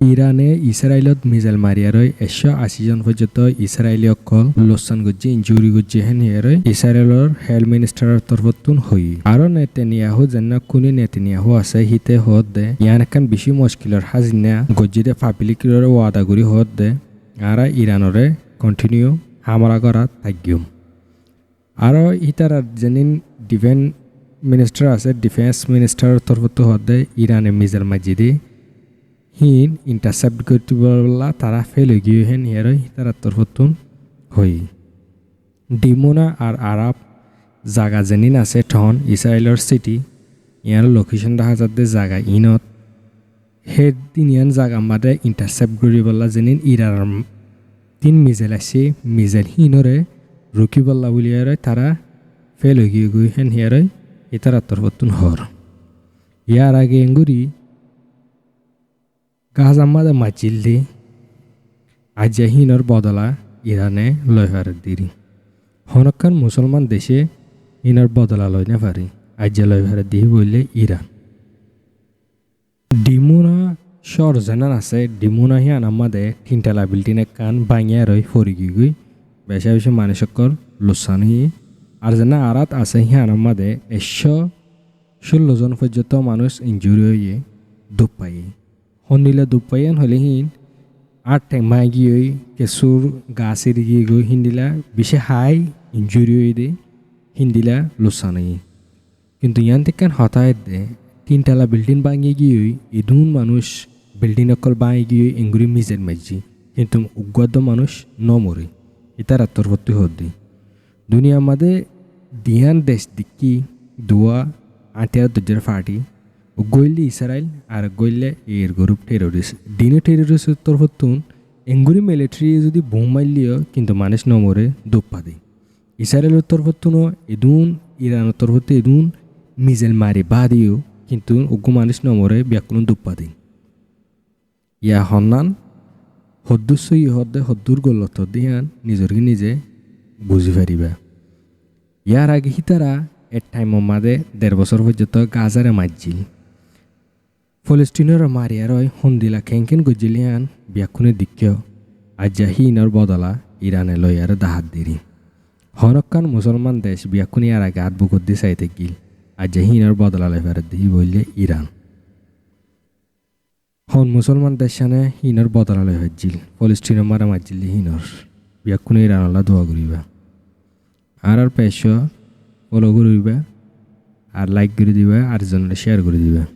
ইরানে ইসরায়েলত মিজাইল মারিয়ারই 180 জন পর্যন্ত ইসরায়েলি অকল লোকসান গজ্জি ইঞ্জুরি গজ্জি হেন হিয়ারই ইসরায়েলৰ হেলথ মিনিষ্টাৰৰ তৰফতুন হই আৰু নেতানিয়াহু যেন কোনি নেতানিয়াহু আছে হিতে হত দে ইয়ান একান বেশি মুশকিলৰ হাজিনা গজ্জি দে পাবলিকৰ ওয়াদা করি হত দে আরা ইরানরে কন্টিনিউ হামলা করা থাকগিম আৰু ইতারার যেনিন ডিফেন্স মিনিষ্টার আছে ডিফেন্স মিনিষ্টাৰৰ তরফতো হত দে ইরানে মিজাইল মাজিদি হিন ইন্টারসেপ্ট করতে বলা তারা ফেল হয়ে গিয়ে হেন হিয়ারই তারা তরফতুন হই ডিমোনা আর আরব জাগা যেনিন আছে ঠন ইসরায়েলর সিটি ইয়ার লোকেশন দেখা যাতে জাগা ইনত হে তিনিয়ান জাগা মাদে ইন্টারসেপ্ট করি বলা যেনিন ইরার তিন মিজাইল আছে মিজাইল হিনরে রুকি বলা বলিয়ারই তারা ফেল হয়ে গিয়ে গই হেন হিয়ারই ইতারা তরফতুন হর ইয়ার আগে এঙ্গুরি গাজাম্মাদে মাচিল্লি আজ্জাহিনর বদলা ইরানে লয়হার দিরি হনকান মুসলমান দেশে ইনার বদলা লয় না পারি আজ্জা লয়হার দিহি বললে ইরান ডিমুনা শর জানান আছে ডিমুনা হিয়ান আমাদে তিনটালা বিল্ডিনে কান বাঙিয়া রই ফরি গই বেশা বেশি মানুষকর লোসান হি আর জানা আরাত আছে হিয়ান আমাদে 116 জন পর্যন্ত মানুষ ইঞ্জুরি হয়ে দুঃখ পাই হন্দিলা দুপাইয়ান হলে হিন আর টেমাই গিয়ে কেঁচুর গা চিৰি গিয়ে গৈ হিন্দিলা বেশি হাই ইঞ্জুরি হয়ে দে হিন্দিলা লোসানি কিন্তু ইয়ান তেকান হতায় দে তিনটালা বিল্ডিং ভাঙিয়ে গিয়ে ইদুন মানুষ বিল্ডিং অকল ভাঙি গিয়ে এঙ্গুরি মিজের মাঝি কিন্তু উগ্গদ মানুষ নমরে ইতার আত্মরপত্তি হদ্দি দুনিয়া মাদে দিয়ান দেশ দিকি দোয়া আটিয়ার দজ্জার ফাটি গইলে ইসরায়েল আর গইলে এর গ্রুপ টেরোরিস্ট দিনে টেরোরিস্টের তরফতুন এঙ্গুরি মিলিটারি যদি বোম মারলিও কিন্তু মানুষ নমরে দুঃপা দেয় ইসরায়েলের তরফতুনও এদুন ইরানের তরফতে এদুন মিজেল মারি বা দিও কিন্তু উগ্র মানুষ নমরে ব্যাকুন দুঃপা দেয় ইয়া হন্নান হদ্দুস ইহদে হদ্দুর গলত দিয়ান নিজরকে নিজে বুঝি পারিবা ইয়ার আগে হিতারা এর টাইমের মাঝে 1.5 বছর পর্যন্ত গাজারে মারছিল ফলস্তিনের মারিয়ারই হন্দিলা খেঙ্কেন গজিলিয়ান ব্যাকুনে দিক্য আজ্জা হিনর বদলা ইরানে লয়ার দাহাত দিরি হনকান মুসলমান দেশ ব্যাকুনি আর আগে আদবুকদ্দি চাইতে গিল আজ্জা হিনর বদলা লেফারে দিহি বললে ইরান হন মুসলমান দেশানে হিনর বদলা লেফাজিল ফলস্তিনের মারা মারজিল হিনর ব্যাকুনে ইরানলা দোয়া করিবা আর পেশ ফলো করিবা আর লাইক করে দিবা আর জনরে শেয়ার করে দিবা।